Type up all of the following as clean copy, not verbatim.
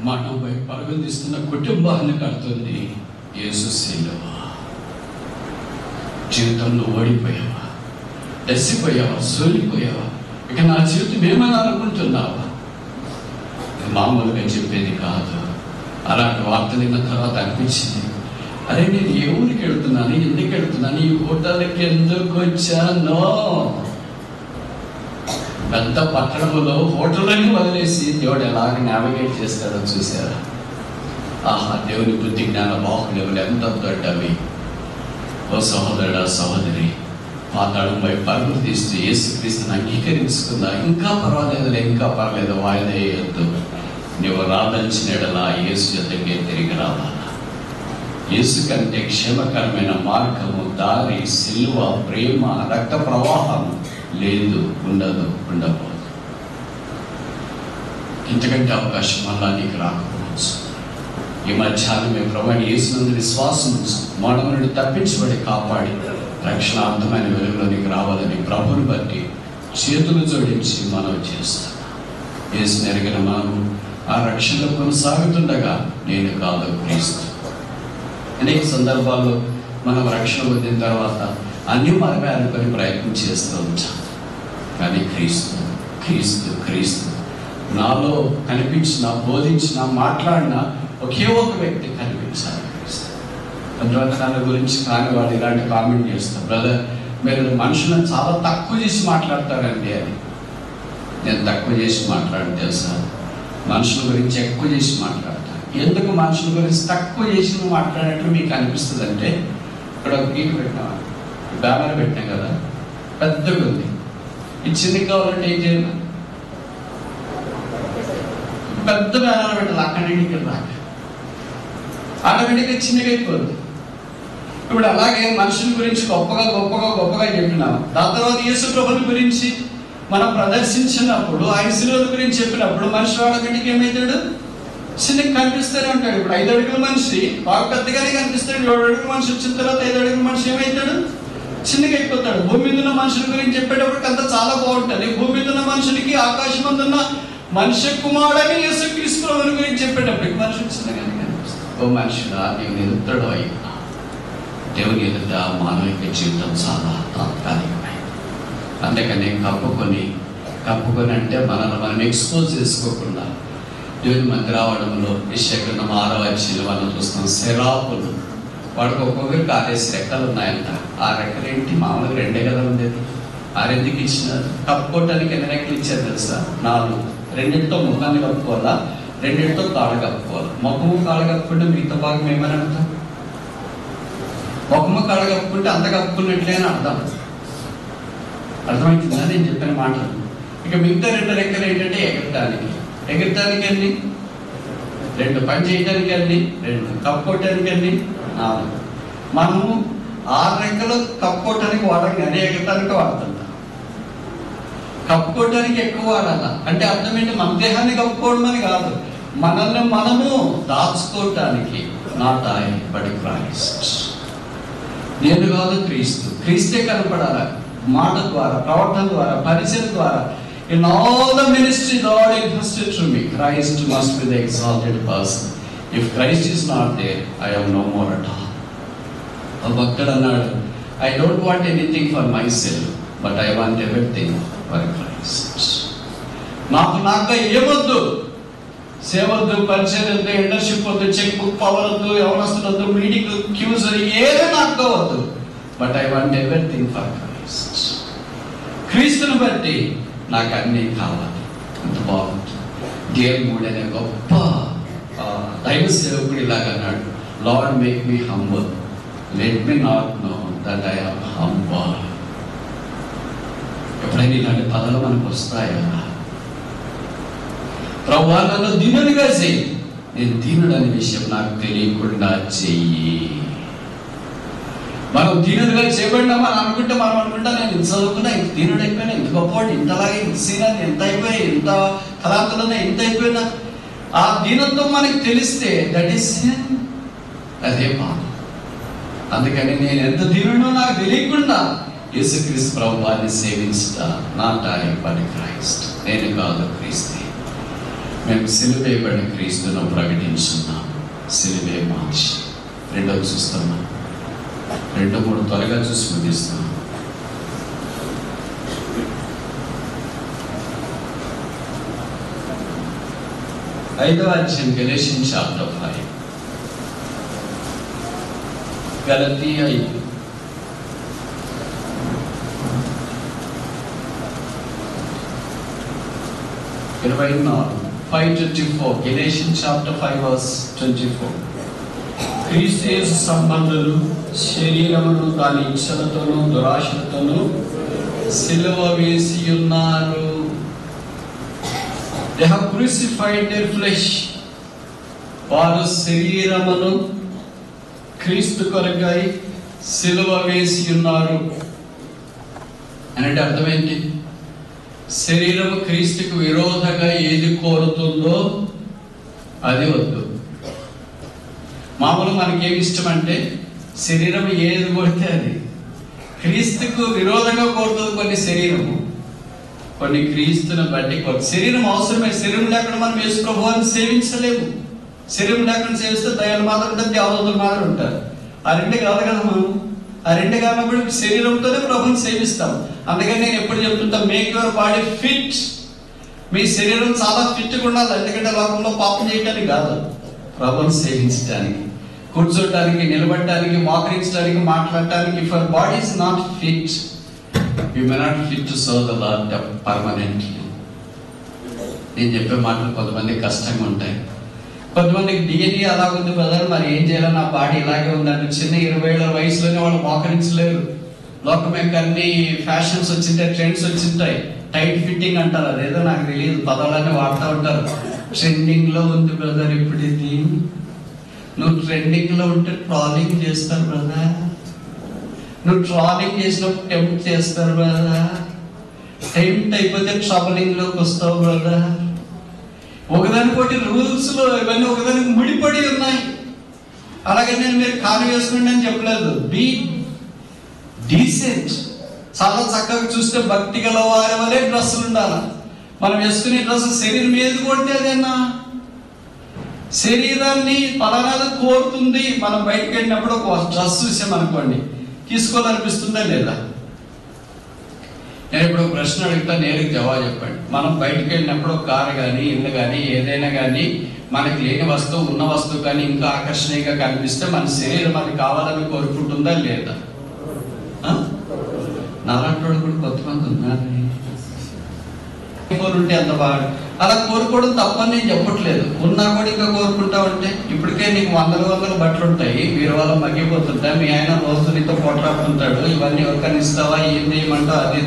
మానవపై పరుగుదిస్తున్న కుటుంబాన్ని కడుతుంది యేసు శిలువ. జీవితంలో ఓడిపోయావా, దెసిపోయావా, సోలిపోయావా, ఇక నా జీవితం ఏమని అనుకుంటున్నావా? మామూలుగా చెప్పేది కాదు. అలాంటి వార్తలు విన్న తర్వాత అనిపించింది, అరే నేను ఏ ఊరికి వెళ్తున్నాను, ఎందుకు వెళ్తున్నాను, ఈ హోటల్కి ఎందుకు వచ్చానో. పెద్ద పట్టణంలో హోటళ్ళని వదిలేసి దేవుడు ఎలాగ నావిగేట్ చేస్తాడో చూసారా? ఆహా, దేవుని బుద్ధి జ్ఞాన బాహుళ్యములు ఎంత దొడ్డవి. ఓ సహోదరుడా, సహోదరి, పాతాళం వైపు పరుగులు తీస్తూ యేసుక్రీస్తుని అంగీకరించుకుందా. ఇంకా పర్వాలేదులే, ఇంకా పర్లేదు, వాయిదా వేయొద్దు. నువ్వు రాదలిచినడలా యేసు జతకే తిరిగి రావాలా. యేసు కంటే క్షేమకరమైన మార్గము, దారి, సిలువ, ప్రేమ, రక్త ప్రవాహం లేదు, ఉండదు, ఉండబోదు. ఇంతకంటే అవకాశం మళ్ళా నీకు రాకపోవచ్చు. ఈ మధ్యాహ్నం మేము ప్రభువైన యేసునందు విశ్వాసం మరణం నుండి తప్పించబడి కాపాడి రక్షణార్థమైన వెలుగులోనికి రావాలని ప్రభుని బట్టి చేతులు జోడించి మనవి చేస్తాను. యేసుని ఎరిగిన మనము ఆ రక్షణలో కొనసాగుతుండగా నేను కాదు క్రీస్తు. అనేక సందర్భాల్లో మనం రక్షణ పొందిన తర్వాత అన్ని మనమే అనుకొని ప్రయత్నం చేస్తూ ఉంటాం. కానీ క్రీస్తు క్రీస్తు క్రీస్తు నాలో కనిపించిన, బోధించిన, మాట్లాడిన ఒకే ఒక వ్యక్తి కనిపించాలి, క్రీస్తు. అందువల్ల దాని గురించి కాని వాళ్ళు ఇలాంటి కామెంట్ చేస్తారు, బ్రదర్ మీరు మనుషులను చాలా తక్కువ చేసి మాట్లాడతారండి అని. నేను తక్కువ చేసి మాట్లాడను తెలుసా, మనుషుల గురించి ఎక్కువ చేసి మాట్లాడతాను. ఎందుకు మనుషుల గురించి తక్కువ చేసి మాట్లాడినట్టు మీకు అనిపిస్తుంది అంటే, ఇక్కడ ఒక గీత పెట్టినా, బ్యానర్ పెట్టాం కదా, పెద్దగా ఉంది. ఈ చిన్నది కావాలంటే ఏం చేయాలి? పెద్ద బ్యానర్ పెట్టాలి, అక్కడి నుండి ఇక్కడ రాక ఆటోమేటిక్గా చిన్నగా అయిపోతుంది. ఇప్పుడు అలాగే మనుషుల గురించి గొప్పగా గొప్పగా గొప్పగా చెప్పినాం. దాని తర్వాత యేసు ప్రభుని గురించి మనం ప్రదర్శించినప్పుడు, ఆయన శిలువ గురించి చెప్పినప్పుడు మనిషి ఆటోమేటిక్ ఏమవుతాడు? చిన్నగా కనిపిస్తూనే ఉంటాడు. ఇప్పుడు 5 అడుగుల మనిషి బాగా పెద్దగానే కనిపిస్తాడు. 7 అడుగుల మనిషి వచ్చిన తర్వాత 5 అడుగుల మనిషి ఏమవుతాడు? చిన్నగా అయిపోతాడు. భూమి మీద ఉన్న మనుషుల గురించి చెప్పేటప్పటికి అంతా చాలా బాగుంటుంది. భూమి మీద ఉన్న మనుషులకి ఆకాశం అందున్న మనిషి కుమారుడని యేసుక్రీస్తు ప్రభువుని గురించి చెప్పేటప్పటికి మనుషులు చిన్నగానే కనిపిస్తాడు. ఓ మనుషుడా, నేను ఎదుగుతాడో అయినా దేవుని ఎదుట మానవిక జీవితం చాలా తాత్కాలికమైంది. అందుకని కప్పుకొని అంటే మనల్ని మనం ఎక్స్పోజ్ చేసుకోకుండా దేవుని మంది రావడంలో యెషయా 6వ అధ్యాయంలో మనం చూస్తాం. సెరాపులు, వాడికి ఒక్కొక్కరికి 6 రెక్కలు ఉన్నాయంట. ఆ రెక్కలు ఏంటి, మామూలుగా 2 కదా ఉండేది. 6 ఎందుకు ఇచ్చినారు? కప్పుకోవటానికి ఎన్ని రెక్కలు ఇచ్చారు తెలుసా? 4. 2తో ముఖాన్ని కప్పుకోవాలా, 2తో కాళ్ళు కప్పుకోవాలి. ముఖము కాళ్ళు కప్పుకుంటే మిగతా భాగం ఏమని అర్థం? ముఖము కాళ్ళు కప్పుకుంటే అంత కప్పుకున్నట్లే అని అర్థం. అర్థమవుతుందా నేను చెప్పిన మాటలు? ఇక మిగతా 2 రెక్కలు ఏంటంటే ఎగరటానికి వెళ్ళి 2, పని చేయడానికి వెళ్ళి 2, కప్పుకోవటానికి వెళ్ళి 4. మనము 6 రెక్కలు కప్పుకోవటానికి వాడడం కానీ ఎగరటానికి వాడుతుంటాం. కప్పుకోవటానికి ఎక్కువ వాడాల అంటే అర్థం ఏంటి? మన దేహాన్ని కప్పుకోవడం అని కాదు, మనల్ని మనము దాచుకోవటానికి. Not I but Christ. నేను కాదు, క్రీస్తు. క్రీస్తే కనపడాల మాట ద్వారా, ప్రవర్తన ద్వారా, పరిచయం ద్వారా. In all the ministry God entrusted to me, Christ must be the exalted person. If Christ is not there, I am no more at all. A భక్తుడు అన్నాడు, I don't want anything for myself, but I want everything for Christ. నాకు ఏమొద్దు, సేవద్దు, పరిచయం వద్దు, ఎండర్షిప్ వద్దు, cheque book power వద్దు, ఎవరొస్తుంది వద్దు, meeting cues ఏదో నాకు వద్దు, but I want everything for Christ. క్రీస్తుని బట్టి నాకు అన్నీ కావాలి. అంత బాగుంటుంది. దేవుడు అనే గొప్ప దైవ సేవకుడు ఇలాగ అన్నాడు, lord make me humble, let me not know that I am humble. ఎప్పుడైనా ఇలాంటి పదాలు మనకు వస్తాయా? ప్రభువా నన్ను దీనునిగా చెయ్యి, నేను దీనుడు అనే విషయం నాకు తెలియకుండా చెయ్యి. మనం దీనులుగా చేయబడినామని అనుకుంటే మనం అనుకుంటా, నేను ఇంత చదువుకున్నా, ఇంత దీనుడు అయిపోయినా, ఇంత గొప్పవాడు, ఇంతలాగే ఇంత సీనియర్, ఎంత అయిపోయి, ఇంత కళాంతులన్నా, ఇంత అయిపోయినా. ఆ దీనత్వం మనకి తెలిస్తే దట్ ఈస్ అదే పాపం. అందుకని నేను ఎంత దీనుడో నాకు తెలియకుండా యేసుక్రీస్తు ప్రభువాన్ని సేవించుట. Not I but Christ. నేను కాదు, క్రీస్తే. మేము సిలువేయబడిన క్రీస్తును ప్రకటించున్నాం. సిలువే మార్చి. రెండోది చూస్తున్నాం, 2-3 త్వరగా చూసి ముగిస్తున్నాం. 5వ అధ్యాయం గెలషియన్స్ చాప్టర్ 5. గలతీ 5. గెలషియన్స్ చాప్టర్ 5 verse 24. క్రీస్తు యేసు సంబంధులు శరీరమును దాని ఇచ్చలతోనూ దురాశలతోనూ సిలువ వేసి ఉన్నారు. They have crucified their flesh. వారు శరీరమును క్రీస్తు కొరకై సిలువ వేసి ఉన్నారు అంటే అర్థమేంటి? శరీరము క్రీస్తుకు విరోధంగా ఏది కోరుతుందో అది వద్దు. మామూలు మనకేమి ఇష్టం అంటే శరీరం ఏది కోరితే అది. క్రీస్తుకు విరోధంగా కోరుతుంది కొన్ని శరీరము, కొన్ని క్రీస్తుని బట్టి శరీరం అవసరమే. శరీరం లేకుండా మనం యేసు ప్రభువుని సేవించలేము. శరీరం లేకుండా సేవిస్తే దయాలు మాత్రం ఉంటారు, దేవదూతలు మాత్రం ఉంటారు. ఆ రెండు కాదు కదా మనం. ఆ రెండు కానప్పుడు శరీరంతోనే ప్రభుని సేవిస్తాం. అందుకని నేను ఎప్పుడు చెప్తుంటా, మేక్ యువర్ బాడీ ఫిట్. మీ శరీరం చాలా ఫిట్గా ఉండాలి. ఎందుకంటే లోకంలో పాపం చేయడానికి కాదు, ప్రభుని సేవించడానికి, కూర్చోటానికి, నిలబడటానికి, మోకరించడానికి, మాట్లాడటానికి. If your body is not fit, you may not fit to serve the lord permanently. నేను చెప్పే మాటలు కొంతమందికి కష్టంగా ఉంటాయి. కొంతమందికి డిఎన్ఏ అలా ఉంది బ్రదర్, మరి ఏం చేయాలి, నా బాడీ ఇలాగే ఉందంటే చిన్న 20 ఏళ్ల వయసులోనే వాళ్ళు మోకరించలేరు. లోకం యొక్క అన్ని ఫ్యాషన్స్ వచ్చింటాయి, ట్రెండ్స్ వచ్చింటాయి. టైట్ ఫిట్టింగ్ అంటారు, అదేదో నాకు తెలియదు, పదాలన్నీ వాడుతూ ఉంటారు. ట్రెండింగ్ లో ఉంది బ్రదర్ ఇప్పుడు ఇది. నువ్వు ట్రెండింగ్ లో ఉంటే ట్రాలింగ్ చేస్తారు బ్రదర్. నువ్వు ట్రాలింగ్ చేసినప్పుడు టెంప్ట్ చేస్తారు బ్రదర్. టెంప్ట్ అయిపోతే ట్రబలింగ్ లోకి వస్తావు బ్రదర్. ఒకదానికోటి రూల్స్ లో ఇవన్నీ ఒకదానికి ముడిపడి ఉన్నాయి. అలాగే నేను మీరు కాలు వేసుకోండి అని చెప్పలేదు. Be decent. చాలా చక్కగా చూస్తే భక్తి గల వారి వల్లే డ్రెస్సులు ఉండాలి. మనం వేసుకునే డ్రెస్ శరీరం ఏది కొడితే అదేనా, శరీరాన్ని పలానాది కోరుతుంది. మనం బయటకు వెళ్ళినప్పుడు ఒక డ్రెస్ చూసామనుకోండి, తీసుకోవాలనిపిస్తుందా లేదా? నేను ఇప్పుడు ఒక ప్రశ్న అడుగుతా, నేరుగా జవాబు చెప్పండి. మనం బయటకు వెళ్ళినప్పుడు కారు కానీ, ఇల్లు కానీ, ఏదైనా కానీ మనకి లేని వస్తువు, ఉన్న వస్తువు కానీ ఇంకా ఆకర్షణీయంగా కనిపిస్తే మన శరీరం అది కావాలని కోరుకుంటుందా లేదా? నాలాంటి కూడా కొంతమంది ఉన్నారు. కోరుంటే అంత బాగా అలా కోరుకోవడం తప్పని నేను చెప్పట్లేదు. ఉన్నా కూడా ఇంకా కోరుకుంటా ఉంటే ఇప్పటికే నీకు వందల బట్టలు ఉంటాయి, వీరి వల్ల మగ్గిపోతుంటాయి. మీ ఆయన రోజు నీతో పోట్లాడుతుంటాడు, ఇవన్నీ ఎవరికైనా ఇస్తావా, ఏం చేయమంటావు, అది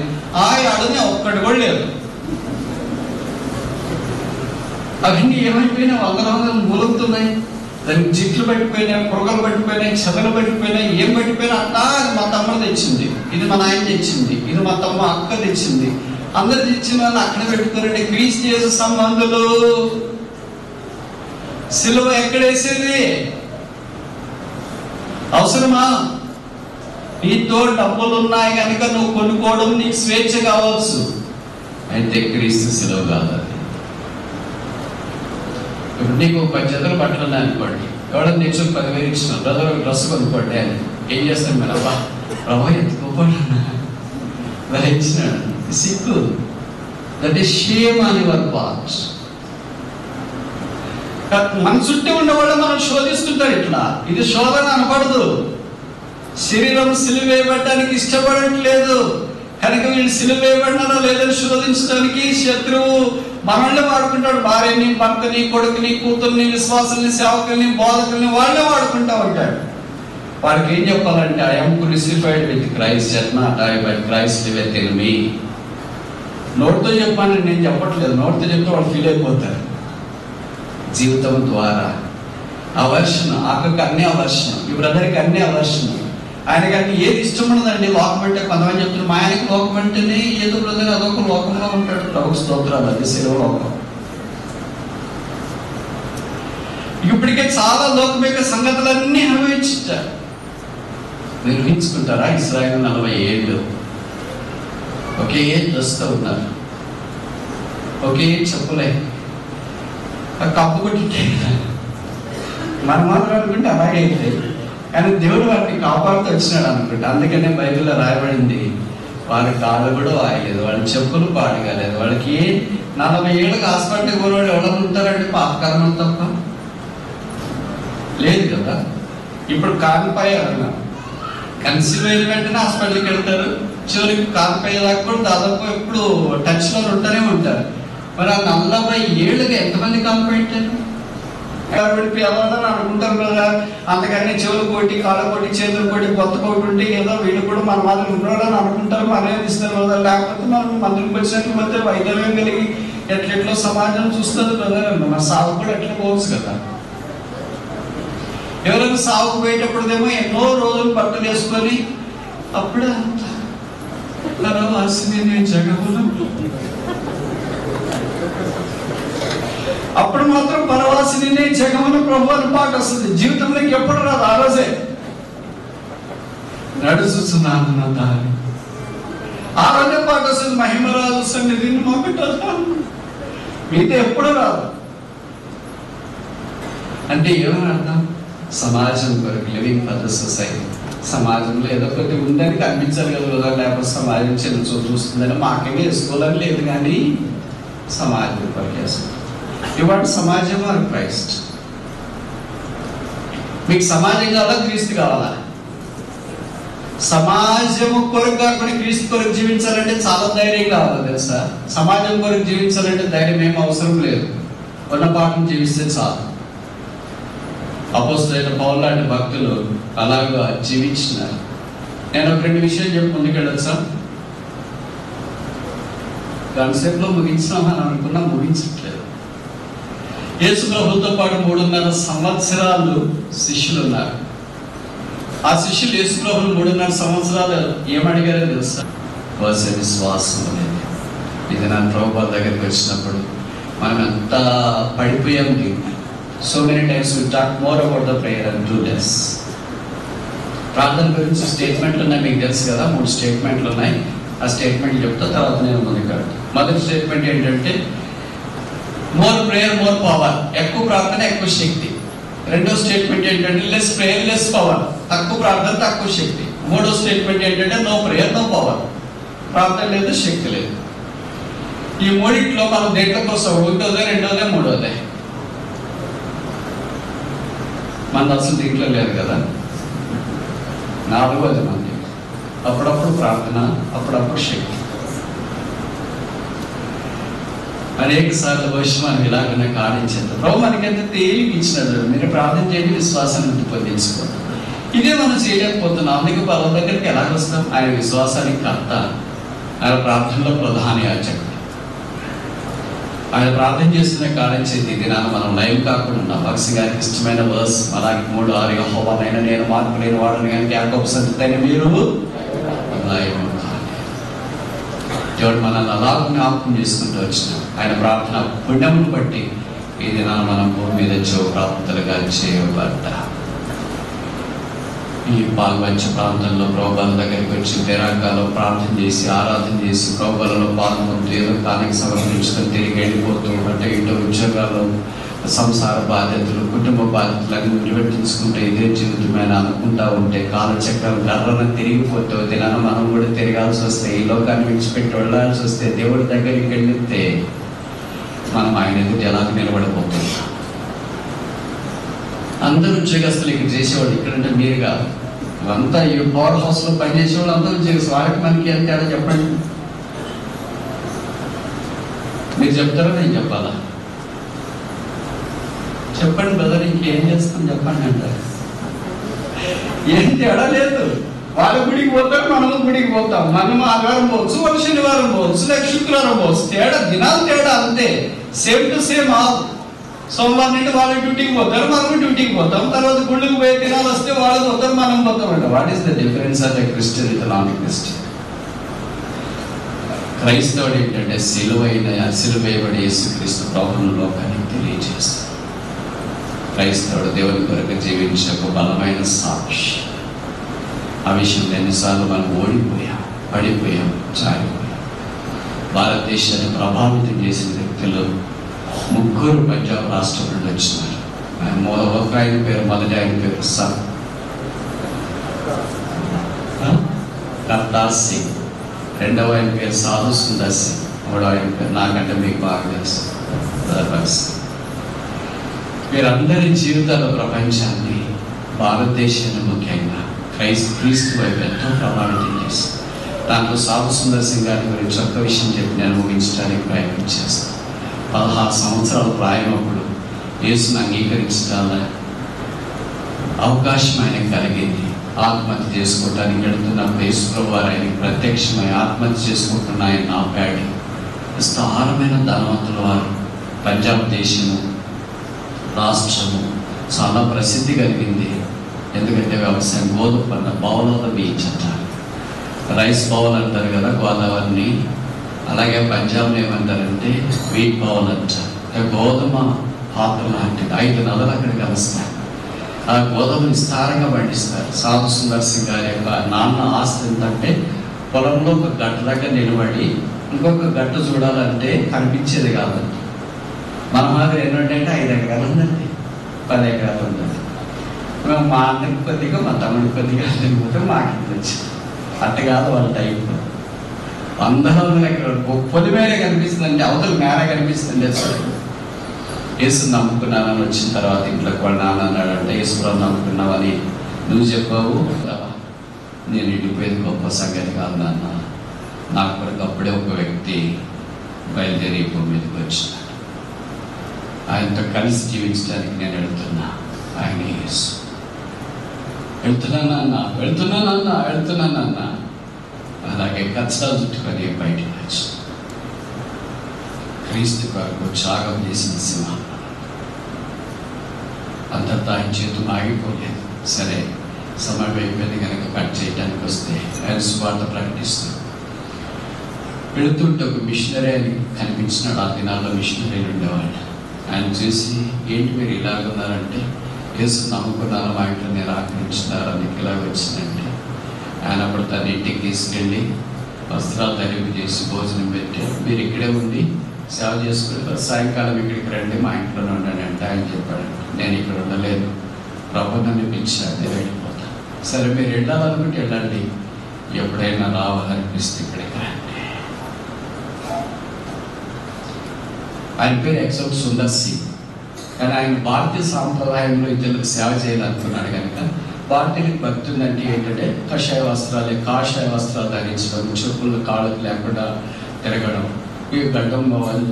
అడుగునే ఒక్కటి కూడా లేదు. అవన్నీ ఏమైపోయినా వందల మూలుగుతున్నాయి. దానికి జిట్లు పట్టిపోయినాయి, పురగలు పట్టిపోయినాయి, చెదలు పట్టిపోయినాయి, ఏం పట్టిపోయినా అంటా అది మా తమ్ముడు తెచ్చింది, ఇది మా నాయన తెచ్చింది, ఇది మా అక్క తెచ్చింది, అందరు తెచ్చిన వాళ్ళు అక్కడ పెట్టుకోరండి. క్రీస్తు యేసు సంబంధులు సిలువ ఎక్కడేసేది అవసరమా? నీతో డబ్బులు ఉన్నాయి కనుక నువ్వు కొనుక్కోవడం నీకు స్వేచ్ఛ కావచ్చు, అయితే క్రీస్తు సిలువ కాదు. ఇప్పుడు నీకు 10 జతలు బట్టలు ఉన్నాయి అనుకోండి, ఎవడన్నా తెచ్చు 10,000 ఇచ్చిన బ్రదర్ డ్రెస్ కొనుక్కోండి అని ఏం చేస్తాను మీరు? అబ్బా ప్రభా ఎత్తుకోపోయినా మరి ఇచ్చినాడు, సిగ్గు. That is shame on your part. మన చుట్టూ ఉండేవాళ్ళు మనం శోధిస్తుంటారు. ఇట్లా ఇది శోధన అనపడదు. శరీరం సిలువేయబడటానికి ఇష్టపడట్లేదు కనుక వీళ్ళు సిలువేయబడినారో లేదని శోధించడానికి శత్రువు మనల్ని వాడుకుంటాడు. భార్యని, భర్తని, కొడుకుని, కూతుర్ని, విశ్వాసుల్ని, సేవకుల్ని, బోధకుల్ని వాళ్ళే వాడుకుంటా ఉంటాడు. వాడికి ఏం చెప్పాలంటే, I am crucified with Christ, yet not I but Christ liveth in me. నోటితో చెప్పానని నేను చెప్పట్లేదు, నోటితో చెప్తే వాళ్ళు ఫీల్ అయిపోతారు. జీవితం ద్వారా అవర్షణ, ఆకకి అన్ని అవర్షణ, ఈ బ్రదర్కి అన్ని అవర్షణ. ఆయనకి అన్ని ఏది ఇష్టం ఉండదండి. లోకం అంటే కొంతమంది చెప్తున్నారు, మా ఆయనకి లోకం అంటేనే ఏదో బ్రదర్ అదొక లోకంలో ఉంటాడు. ప్రభుత్వ స్తోత్రాలు, అది సెలవు లోకం. ఇప్పటికే చాలా లోకం యొక్క సంగతులన్నీ అనుభవించారు. నిర్వహించుకుంటారా? ఇశ్రాయేలు 40 ఏళ్ళు ఒకే డ్రెస్తో ఉన్నారు, ఒకే చెప్పులే, కప్పు కొట్టి మనం మాత్రం అనుకుంటే అలాగే అయితే, కానీ దేవుడు వారిని కాపాడుతూ వచ్చినాడు అనుకుంటే. అందుకనే బైబిల్లో రాయబడింది, వారి కాళ్ళు కూడా వాయలేదు, వాళ్ళ చెప్పులు పాడగలేదు. వాళ్ళకి 40 ఏళ్ళకి హాస్పిటల్కి పోయినవాడు ఎవరు ఉంటారంటే పాపకర్మం తప్ప లేదు కదా. ఇప్పుడు కానిపాయ కన్సీవ్ అయిన వెంటనే హాస్పిటల్కి వెళ్తారు, చివరికి కానిపాయేదాకా కూడా దాదాపు ఎప్పుడు టచ్లో ఉంటూనే ఉంటారు. మరి ఆ 40 ఏళ్ళకి ఎంతమంది కానిపోయింటారు? పిల్లలని అనుకుంటారు కదా, అంతకని చెవులు కొట్టి, కాళ్ళ కొట్టి, చేతులు కొట్టి, కొత్త కొట్టి ఉంటే ఏదో వీళ్ళు కూడా మన మాదిరి ఉన్నాడని అనుకుంటారు. మనమే ఇస్తారు కదా. లేకపోతే మనం మందులకు వచ్చినట్టు పోతే వైద్యం కలిగి ఎట్లెట్లో సమాజం చూస్తుంది కదా. మన సాగు కూడా ఎట్లా పోవచ్చు కదా. ఎవరైనా సాగుకు పోయేటప్పుడుదేమో ఎన్నో రోజులు బట్టలు వేసుకొని అప్పుడే జగమును, అప్పుడు మాత్రం పరవాసిని జగమును ప్రభు అని పాట వస్తుంది. జీవితంలోకి ఎప్పుడు రాదు, ఆ రోజే నడుచున్నాను నా దారి, ఆ రోజే పాట వస్తుంది. మహిమరాజు సన్నిధిని మాకు మీతో ఎప్పుడు రాదు. అంటే ఏమని అర్థం? సమాజం కొరకు, లివింగ్ ఫర్ ద సొసైటీ. సమాజంలో ఏదో ఒకటి ఉందని కనిపించాలి కదా, లేకపోతే సమాజం చిన్న చూస్తుందని మాకేమీ వేసుకోవాలని లేదు, కానీ సమాజం కొరకు వేసుకోవాలి. ఇవాళ సమాజం ఆర్ క్రైస్ట్? మీకు సమాజం కావాలా, క్రీస్తు కావాలా? సమాజము కొరకు కాకుండా క్రీస్తు కొరకు జీవించాలంటే చాలా ధైర్యం కావాలి తెలుసా. సమాజం కొరకు జీవించాలంటే ధైర్యం ఏం అవసరం లేదు, ఉన్న పాఠం జీవిస్తే చాలు. అపోస్తలుడైన పౌలు లాంటి భక్తులు అలాగా జీవించినారు. నేను ఒక 2 విషయాలు చెప్పి ముందుకెళ్ళొచ్చా? కాన్సెప్ట్లో ముగించామని అనుకున్నా, ముగించట్లేదు. యేసు ప్రభుతో పాటు 3.5 సంవత్సరాలు శిష్యులు ఉన్నారు. ఆ శిష్యులు యేసు ప్రభులు 3.5 సంవత్సరాలు ఏమడిగారో తెలుసా? విశ్వాసం అనేది. ఇది నా ప్రభుత్వ దగ్గరికి వచ్చినప్పుడు మనం ఎంత పడిపోయాం. So many times we talk more about the prayer and do less. ప్రార్థన గురించి స్టేట్మెంట్లు ఉన్నాయి, మీకు తెలుసు కదా. 3 స్టేట్మెంట్లు ఉన్నాయి. ఆ స్టేట్మెంట్ చెప్తా, తర్వాత నేను ముందుకు. మొదటి స్టేట్మెంట్ ఏంటంటే మోర్ ప్రేయర్ మోర్ పవర్, ఎక్కువ ప్రార్థన ఎక్కువ శక్తి. రెండో స్టేట్మెంట్ ఏంటంటే లెస్ ప్రేయర్ లెస్ పవర్, తక్కువ ప్రార్థన తక్కువ శక్తి. మూడో స్టేట్మెంట్ ఏంటంటే నో ప్రేయర్ నో పవర్, ప్రార్థన లేదు శక్తి లేదు. ఈ మూడింటిలో మనం దేంట్లోకి వస్తాం? ఒకటోదే, రెండోదే, మూడోదే. మన అసలు దీంట్లో లేదు కదా. 4వది మంది. అప్పుడప్పుడు ప్రార్థన, అప్పుడప్పుడు శక్తి. అనేక సార్లు వచ్చి మనం ఇలాగనే కాడించేది. ప్రభు మనకెంత తేలిక ఇచ్చినట్టు, మీరు ప్రార్థన చేయండి, విశ్వాసాన్ని పొందించుకోండి. ఇదే మనం చేయలేకపోతున్నాం. అందుకే వాళ్ళ దగ్గరికి ఎలా వస్తాం? ఆయన విశ్వాసానికి కర్త, ఆయన ప్రార్థనలో ప్రధాన యాజకుడు. ఆయన ప్రార్థన చేస్తున్న కాడించేది. ఇది మనం లైవ్ కాకుండా భక్సి గారికి ఇష్టమైన వర్స్ అలాగే 3:6 యెహోవానైనా నేను మార్పు లేని వాడని కానీ యాకోబు సంతతైన మీరు లైవ్. దేవుడు మనల్ని అలా జ్ఞాపకం చేసుకుంటూ వచ్చిన ఆయన ప్రార్థన పుణ్యమును బట్టి ఈ దినాన్ని మనం భూమి మీద జీవప్రాప్తులుగా చేయబడ్డా. ఈ పాల్వంచ ప్రాంతంలో ప్రభువుల దగ్గరికి వచ్చి తెరాకాలో ప్రార్థన చేసి ఆరాధన చేసి ప్రభువులలో పాల్గొంటూ ఏదో కానికి సమర్పించుకొని తిరిగి వెళ్ళిపోతూ అంటే ఇంట్లో ఉద్యోగాల్లో సంసార బాధ్యతలు, కుటుంబ బాధ్యతలన్నీ నిర్వర్తించుకుంటే ఇదే జీవితమైన అనుకుంటా ఉంటే కాలచక్రం గర్రన తిరిగిపోతే దినాన మనం కూడా తిరగాల్సి వస్తే, ఈ లోకాన్ని విడిచిపెట్టి వెళ్ళాల్సి వస్తే, దేవుడి దగ్గరికి వెళ్ళితే మనం ఆయన ఎదుటి ఎలాగ నిలబడిపోతున్నాం. అందరూ ఉద్యోగస్తులు ఇక్కడ చేసేవాళ్ళు, ఇక్కడంటే మీరు కాదు. అంతా ఈ పవర్ హౌస్ లో పనిచేసేవాళ్ళు అందరూ ఉద్యోగస్తులు. వాళ్ళకి మనకి ఎంత తేడా చెప్పండి? మీరు చెప్తారా నేను చెప్పాలా? చెప్పండి బ్రదర్, ఇంకేం చేస్తాం చెప్పండి అంటారు. ఏం తేడా లేదు. వాళ్ళ గుడికి పోతారు, మనము గుడికి పోతాం. మనం ఆదివారం పోవచ్చు, వాళ్ళు శనివారం పోవచ్చు, లేక శుక్రవారం పోవచ్చు. తేడా దినాలు తేడా అంతే. Same to same all. సోమవారం నుండి వాళ్ళు డ్యూటీకి పోతారు, మనం డ్యూటీకి పోతాం. తర్వాత గుళ్ళకి పోయే దినాలు వస్తే వాళ్ళు పోతారు, మనం పోతాం అంట. What is the difference of the Christian with non Christian? క్రైస్తవుడు ఏంటంటే సిలువేయబడి యేసుక్రీస్తు ప్రభువును లోకానికి తెలియజేస్తాడు. క్రైస్తవుడు దేవుని కొరకు జీవించే ఒక బలమైన సాక్షి. ఆ విషయంలో ఎన్నిసార్లు మనం ఓడిపోయాం, పడిపోయాం, జారిపోయాం. భారతదేశాన్ని ప్రభావితం చేసిన వ్యక్తులు ముగ్గురు పంజాబ్ రాష్ట్రం నుండి వచ్చినారు. ఒక ఆయన పేరు, మొదటి ఆయన పేరు కర్తార్ సింగ్, రెండవ ఆయన పేరు సాధు సుందర్ సింగ్, మూడవ ఆయన పేరు నాకంటే మీకు బాగా తెలుసు భగత్ సింగ్. వీరందరి జీవితాల ప్రపంచాన్ని, భారతదేశాన్ని ముఖ్యంగా క్రీస్తు వైపు ఎంతో ప్రభావితం చేస్తుంది. దాంట్లో సాధు సుందర్ సింగ్ గారి గురించి ఒక్క విషయం చెప్పి నేను ముగించడానికి ప్రయత్నం చేస్తాను. 16 సంవత్సరాల ప్రాయమప్పుడు యేసును అంగీకరించడానికి అవకాశం ఆయనకు కలిగింది. ఆత్మహత్య చేసుకోవటానికి వెళుతున్నప్పుడు యేసు ప్రభు వారు ఆయనకి ప్రత్యక్షమై ఆత్మహత్య చేసుకుంటున్న ఆయన ఆపాడు. విస్తారమైన ధనవంతుల వారు, పంజాబ్ దేశము రాష్ట్రము చాలా ప్రసిద్ధి కలిగింది. ఎందుకంటే వ్యవసాయం, గోధుమ పంట, బౌల్ ఆఫ్ ద బీచ్ అంటారు, రైస్ బౌల్ అంటారు కదా గోదావరిని. అలాగే పంజాబ్లో ఏమంటారంటే వీట్ బౌల్ అంటారు, గోధుమ పాత్ర లాంటిది. 5 నదులు అక్కడ కలుస్తాయి. ఆ గోధుమ విస్తారంగా పండిస్తారు. సాధు సుందర్ సింగ్ గారి యొక్క నాన్న ఆస్తి ఏంటంటే పొలంలో ఒక గట్టు దగ్గర నిలబడి ఇంకొక గట్టు చూడాలంటే కనిపించేది కాదండి. మన మాదిరి ఏంటంటే 5 ఎకరాలు ఉందండి, 10 ఎకరాలు ఉందండి. మేము మా అన్నకి కొద్దిగా, మా తమ్ముడికి కొద్దిగా తిరిగిపోతే మాకు వచ్చింది. అట్ట కాదు వాళ్ళ టైప్. 100 ఎకరాలు పొలి మేరే కనిపిస్తుందంటే అవతల మేర కనిపిస్తుంది. యేసు నమ్ముకున్నానని వచ్చిన తర్వాత ఇంట్లోకి వాళ్ళ నాన్న అన్నాడంటే, యేసురావు నమ్ముకున్నావని నువ్వు చెప్పావు, నేను ఇంటిపోయేది గొప్ప సంగతి కాదు నాన్న. నాకు కొరకు అప్పుడే ఒక వ్యక్తి బయలుదేరి భూమి మీదకి వచ్చినాడు. ఆయనతో కలిసి జీవించడానికి నేను వెళ్తున్నా. ఆయన యేసు. వెళ్తున్నానన్నా. అలాగే కచ్చడాలు చుట్టుకొని బయటికి వచ్చి క్రీస్తు కొరకు త్యాగం చేసిన సింహం. అంతటా ఆయన చేతులు ఆగిపోలేదు. సరే, సమయం అయిపోయింది కనుక కట్ చేయడానికి వస్తే ఆయన సువార్త ప్రకటిస్తూ వెళుతుంటే ఒక మిషనరీ అని కనిపించినాడు. ఆ దినాల్లో మిషనరీలు ఉండేవాళ్ళు. ఆయన చూసి, ఏంటి మీరు ఇలాగున్నారంటే, యేసు నమ్ముకున్నాను, మా ఇంట్లో నిరాకరించినారు, అందుకు ఇలాగ వచ్చిందంటే ఆయన అప్పుడు తన ఇంటికి తీసుకెళ్ళి వస్త్రాలు ధరింపు చేసి భోజనం పెట్టి, మీరు ఇక్కడే ఉండి సేవ చేసుకుని సాయంకాలం ఇక్కడికి రండి, మా ఇంట్లోనే ఉండండి అంటే ఆయన చెప్పాడు, నేను ఇక్కడ ఉండలేదు, ప్రభు నన్ను పిలిచాడు, నేను వెళ్ళిపోతాను. సరే, మీరు వెళ్ళాలనుకుంటే వెళ్ళండి, ఎప్పుడైనా రావాలనిపిస్తే ఇక్కడికి రండి. ఆయన పేరు ఎక్సౌట్ సుందర్ సింగ్. కానీ ఆయన భారతీయ సాంప్రదాయంలో ఇతరులకు సేవ చేయాలనుకున్నాడు కనుక భారతీయులకు భక్తి ఉందంటే ఏంటంటే కాషాయ వస్త్రాలు ధరించడం, చెప్పులు కాళ్ళకు లేకుండా తిరగడం, ఈ గడ్డం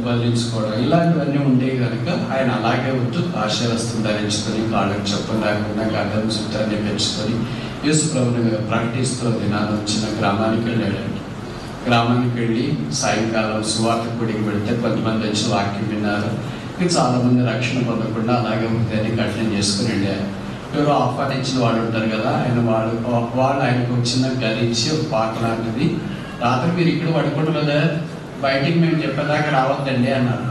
వల్లించుకోవడం, ఇలాంటివన్నీ ఉండేవి కనుక ఆయన అలాగే వద్దు, కాషాయ వస్త్రం ధరించుకొని కాళ్ళకు చెప్పులు లేకుండా గడ్డం చుట్టాన్ని పెంచుకొని యేసు ప్రభువుని ప్రకటిస్తూ దినాన్ని వచ్చిన గ్రామానికి వెళ్ళాడండి. గ్రామానికి వెళ్ళి సాయంకాలం సువార్త గుడికి వెళితే కొంతమంది వచ్చి వాక్యం విన్నారు. చాలామంది రక్షణ పొందకుండా అలాగే హృదయాన్ని కఠినం చేసుకుని వెళ్ళారు. ఎవరో ఆహ్వానించిన వాళ్ళు ఉంటారు కదా, వాళ్ళు ఆయనకు చిన్న గది ఇచ్చి ఒక పాట లాంటిది, రాత్రి మీరు ఇక్కడ పడుకోండి కదా, బయటికి మేము చెప్పేదాకా రావద్దండి అన్నారు.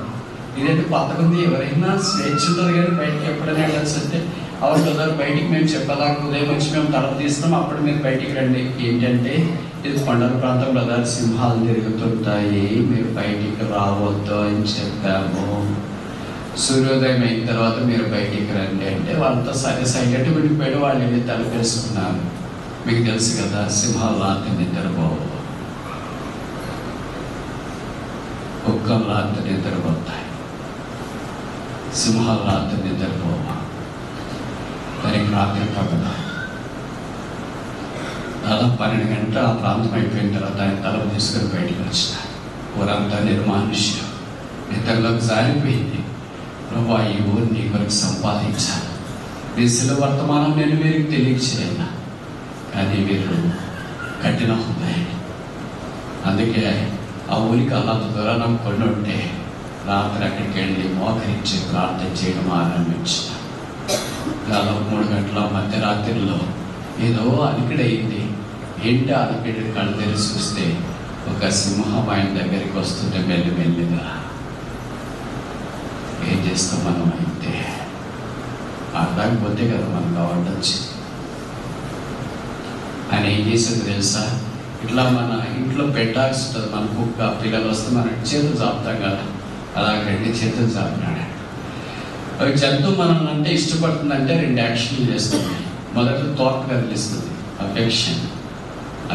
ఇదేంటి కొత్తకుంది, ఎవరైనా స్వేచ్ఛ ఉంటుంది కానీ బయటికి ఎప్పుడైనా వెళ్ళాల్సి వస్తే అవును కదా, బయటికి మేము చెప్పేదాకా ఉదయం వచ్చి మేము తల తీస్తాం, అప్పుడు మీరు బయటికి రండి. ఏంటంటే ఇది కొండల ప్రాంతం కదా, సింహాలు తిరుగుతుంటాయి, మీరు బయటికి రావద్దు అని చెప్పాము. సూర్యోదయం అయిన తర్వాత మీరు బయటికి రండి అంటే వాళ్ళతో సైలెంట్ విడిపోయి వాళ్ళు వెళ్ళి తలపేసుకున్నారు. మీకు తెలుసు కదా, సింహాలు రాత్రి నిద్రపోవు, కుక్కలు రాత్రి నిద్రపోతాయి, సింహాలు రాత్రి నిద్రపోవు. దానికి రాత్రి పగల దాదాపు 12 గంటల ఆ ప్రాంతం అయిపోయిన తర్వాత ఆయన తల తీసుకొని బయటికి వచ్చినారు. ఊరంతా నిర్మానుష్యం, నిద్రలోకి జారిపోయింది. ప్రభా, ఈ ఊరు నీ కొరకు సంపాదించాను, దిశల వర్తమానం నేను మీరు తెలియచేయను, కానీ మీరు కఠిన హృదయం. అందుకే ఆ ఊరికి అలా దూరం కొన్ని ఉంటే రాత్రి అక్కడికి వెళ్ళి మోకరించి ప్రార్థన చేయడం ఆరంభించిన. దాదాపు 3 గంటల మధ్యరాత్రిలో ఏదో అలికిడయింది. ఏంటి అలికిడి? కళ్ళు తెరిచి చూస్తే ఒక సింహం ఆయన దగ్గరికి వస్తుంటే మెల్లిమెల్లిగా. ఏం చేస్తాం మనం? అయితే అర్థానికి పోతే కదా మనకు అవ్వచ్చు. ఆయన ఏం చేసేది తెలుసా? ఇట్లా మన ఇంట్లో పెట్టాల్సి ఉంటుంది. మన కుక్క పిల్లలు వస్తే మన చేతులు చాపుతాం కదా, అలాగే 2 చేతులు చాపినాడు. అవి జంతువు మనల్ని అంటే ఇష్టపడుతుందంటే 2 యాక్షన్లు చేస్తుంది. మొదట తోక కదిలిస్తుంది, అఫెక్షన్,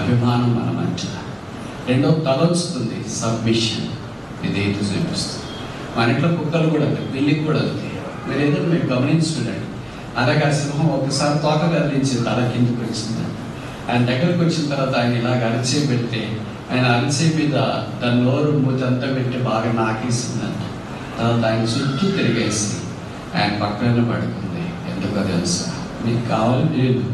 అభిమానం మన మధ్య. రెండో తలొస్తుంది, సబ్మిషన్, ఇదేంటి చూపిస్తుంది. మన ఇంట్లో కుక్కలు కూడా పిల్లికి కూడా ఉంది. మీరు గమనించుకోండి. అలాగే ఆ సింహం ఒకసారి తోక కదిలించి తల కిందకి వచ్చిందండి. ఆయన దగ్గరకు వచ్చిన తర్వాత ఆయన ఇలాగ అరిచే పెడితే ఆయన అరిచే మీద దాని నోరు మూతంతా పెట్టి బాగా నాకేసిందంట. తర్వాత ఆయన చుట్టూ తిరిగేసి ఆయన పక్కన పడుకుంది. ఎందుకో తెలుసా? మీకు కావాలి లేదు,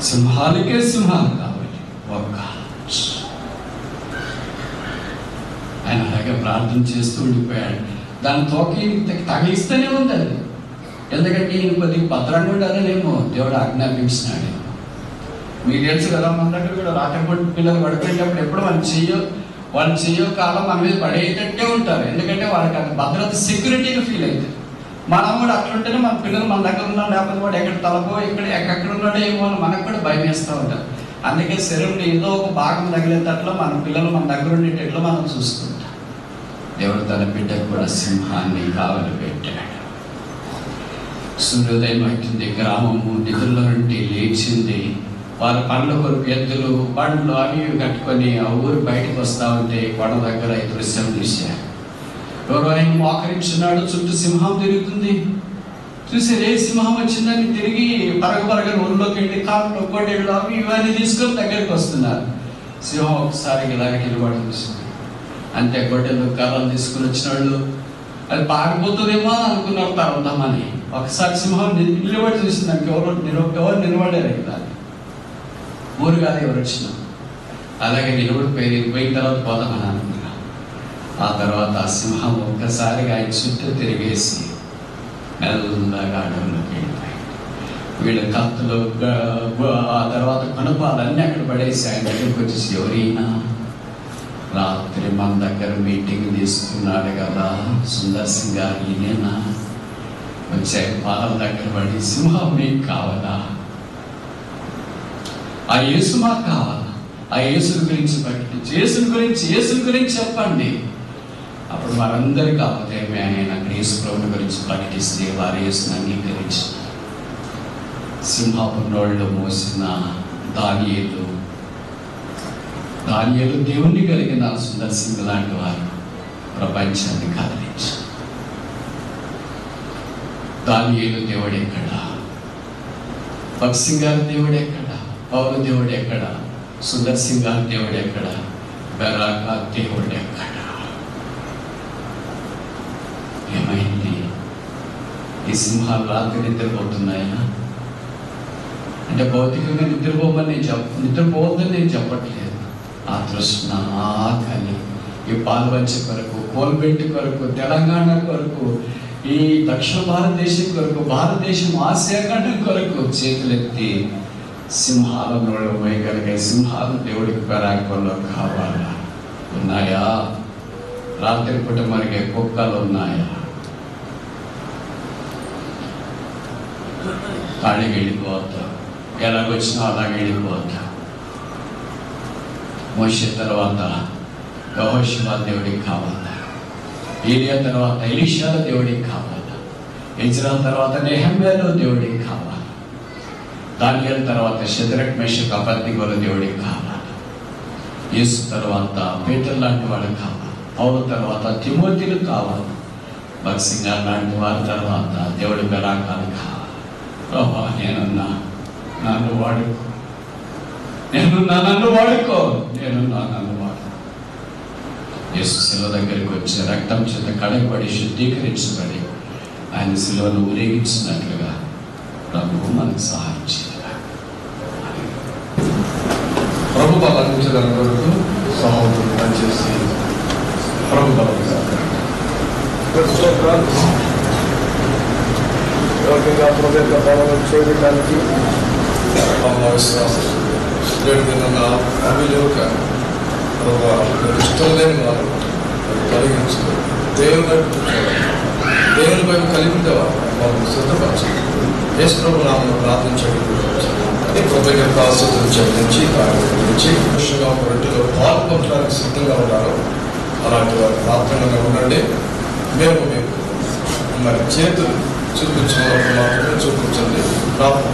సింహాలకే సింహాలు కావాలి ఒక్క. ఆయన అలాగే ప్రార్థన చేస్తూ ఉండిపోయాడు. దాని తోక తగిలిస్తూనే ఉంది అది. ఎందుకంటే ఈయన కొద్దిగా భద్రంగా ఉండాలనేమో దేవుడు ఆజ్ఞాపించినాడు. మీకు తెలుసు కదా, మన దగ్గర కూడా రాత్రిపూట పిల్లలు పడుకునేటప్పుడు ఎప్పుడు వాళ్ళు చెయ్యో కాలం మన మీద పడేటట్టే ఉంటారు. ఎందుకంటే వాళ్ళకి అది భద్రత, సెక్యూరిటీగా ఫీల్ అవుతుంది. మనం కూడా అట్లుంటేనే మన పిల్లలు మన దగ్గర ఉన్నాం, లేకపోతే వాడు ఎక్కడ తలపో ఎక్కడ ఉన్నాడో ఏమో అని మనకు కూడా భయం వేస్తూ ఉంటారు. అందుకే శరీరంలో ఏదో ఒక భాగం తగిలేటట్లు మన పిల్లలు మన దగ్గర ఉండేటట్లు మనం చూసుకుంటాం. దేవుడు తన బిడ్డకు కూడా సింహాన్ని కావలి పెట్టాడు. సూర్యోదయం అవుతుంది, గ్రామము నిధుల నుండి లేచింది. వాళ్ళ పండ్ల కొరకు ఎద్దులు బండ్లు అవి కట్టుకొని ఆ ఊరు బయటకు వస్తూ ఉంటే కొండ దగ్గర ఈ దృశ్యం చూశారు. ఎవరో ఆయన మోకరించున్నాడు, చుట్టూ సింహం తిరుగుతుంది. చూసి రే సింహం వచ్చిందని తిరిగి పరగ ఊళ్ళోకి వెళ్ళి కాళ్ళు కొట్టేళ్ళు అవి ఇవన్నీ తీసుకొని దగ్గరికి వస్తున్నారు. సింహం ఒకసారి ఇలాగ నిలబడి చూసింది. అంతే, గొడ్డలు కర్రలు తీసుకుని వచ్చిన వాళ్ళు అది పారిపోతుందేమో అనుకున్నారు తరుద్దామని. ఒకసారి సింహం నిలబడి చూసిందానికి ఎవరు నిలబడారు కదా, ఊరు కాదు ఎవరు వచ్చినా. అలాగే పోయిన తర్వాత పోదామని అనుకున్నా. ఆ తర్వాత ఆ సింహం ఒక్కసారిగా ఆయన చుట్టూ తిరిగేసి మెల్లగా అడవులోకి వెళ్ళిపోయి వీళ్ళ కత్తులు ఆ తర్వాత కొనుపాలన్నీ అక్కడ పడేసి ఆయన దగ్గరికి వచ్చేసి, ఎవరైనా రాత్రి మన దగ్గర మీటింగ్ తీసుకున్నాడు కదా సుందర్ సింగ్ గారు, ఈయనేనా వచ్చే పాలల దగ్గర పడి, సింహం మీకు కావాలా? ఆ యేసు మాకు కావాలా? ఆ యేసుని గురించి ప్రకటించి యేసుని గురించి చెప్పండి. అప్పుడు వారందరి కాకపోతే ఆయన యేసు ప్రభుని గురించి ప్రకటిస్తే వారు యేసుని అంగీకరించి సింహపు నోళ్ళు మోసిన దానియేలు దేవుణ్ణి కలిగిన సుందర్ సింగ్ లాంటి వారు ప్రపంచాన్ని కదిలించారు. దానియేలు దేవుడు ఎక్కడ? భగత్ సింగ్ గారి దేవుడు ఎక్కడ? పౌరు దేవుడు ఎక్కడ? సుందర్ సింగ్ గారి దేవుడు ఎక్కడ? బెరాకా దేవుడు ఎక్కడ? ఏమైంది? ఈ సింహాలు రాత్రి నిద్రపోతున్నాయా అంటే భౌతికంగా నిద్రపోవద్దని నేను చెప్పట్లేదు. ఆ తృష్ణ, ఆ ఆకలి, ఈ పాల్వంచ కొరకు, కోల్బెట్టి కొరకు, తెలంగాణ కొరకు, ఈ దక్షిణ భారతదేశం కొరకు, భారతదేశం ఆసియా ఖండం కొరకు చేతులెత్తి సింహాల నోళ్ళు వేయగలిగే సింహాలు దేవుడికి పెరాకుల్లో కావాలా? ఉన్నాయా? రాత్రి పూట మరిగే కుక్కలు ఉన్నాయా? ఖాళీకి వెళ్ళిపోవద్దు, ఎలాగొచ్చినా అలాగే వెళ్ళిపోవద్దు. మోషే తర్వాత యెహోషువ దేవుడికి కావాలా? ఏలియా తర్వాత ఎలీషా దేవుడికి కావాలా? ఎజ్రా తర్వాత నెహెమ్యాలో దేవుడికి కావాలా? దానియేలు తర్వాత షద్రక్ మేషక్ అబేద్నెగోల దేవుడికి కావాలా? యేసు తర్వాత పేతురు లాంటి వాడు కావాలి. పౌలు తర్వాత తిమోతిలు కావాలి. భగత్ సింగ్ లాంటి వారి తర్వాత దేవుడి బెరాకాలు కావాలి. ప్రభా, నేనున్నా, నన్ను వాడుకో. యేసు శిలువ దగ్గరికి వచ్చి రక్తం చేత కడగబడి శుద్ధీకరించబడి ఆయన శిలువను ఊరేగించినట్లుగా ప్రభువు మనకు సహాయం చేయాలి. ప్రభు బలంచడం కొరకు సహోదరులు పనిచేసి ప్రభు బలంగా చేయడానికి విశ్వాసం అభిలోక ఇష్టం లేని వారు కలిగించు దేవుని వైపు కలిగితే వారు సిద్ధపరచాలి. యేసు ప్రభు నామమున ప్రార్థించడం కృతజ్ఞత ఆశీర్వాదం చెల్లించి దాని గురించి కృష్ణగా రొట్టెలో పాల్గొనడానికి సిద్ధంగా ఉన్నారు. అలాంటి వారి ప్రార్థనగా ఉండండి. మేము మీకు మరి చేతులు చూపించినప్పుడు మాత్రమే చూపించండి. ప్రార్థన.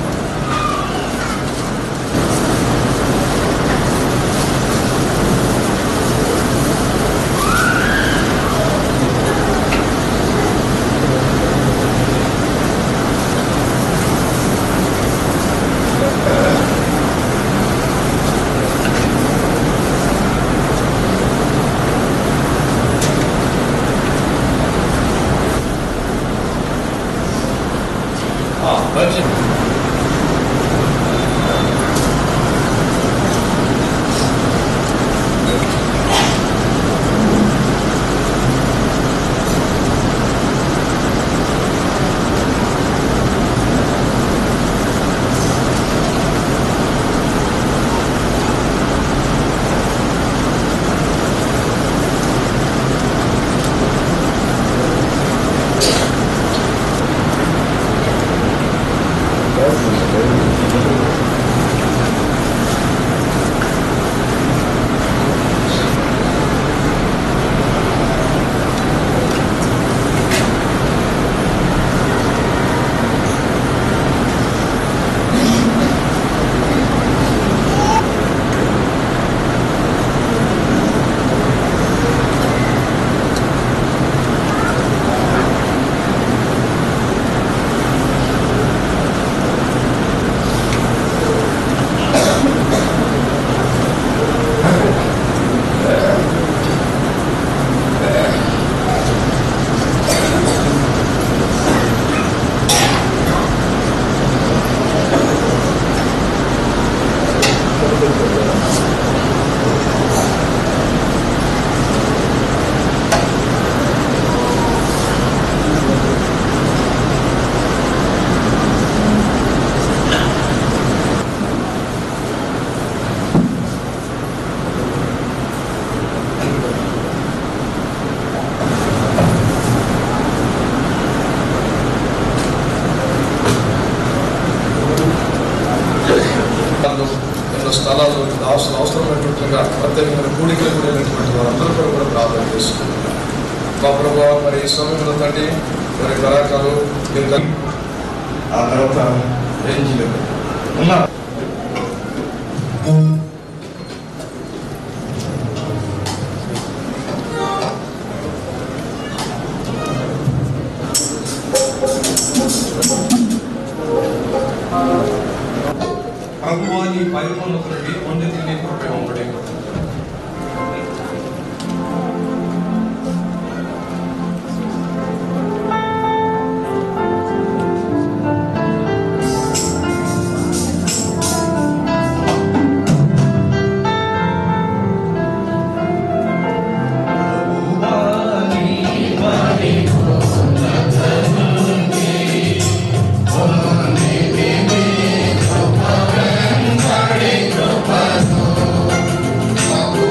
ఎన్నో స్థలాలు అవసరమైనట్టుగా ప్రత్యేకమైన కూడికలు కూడా వెళ్ళినటువంటి వారందరూ కూడా ప్రార్థన చేసుకుంటున్నారు. మా ప్రభావ మరి ఈ సమయంలో తండ్రి మరి కళాకారులు ఆ తర్వాత రేంజ్ ఉన్నారు. ప్రభువాని పరిపూర్ణతని పొంది తిని కృపయోగపడే Abu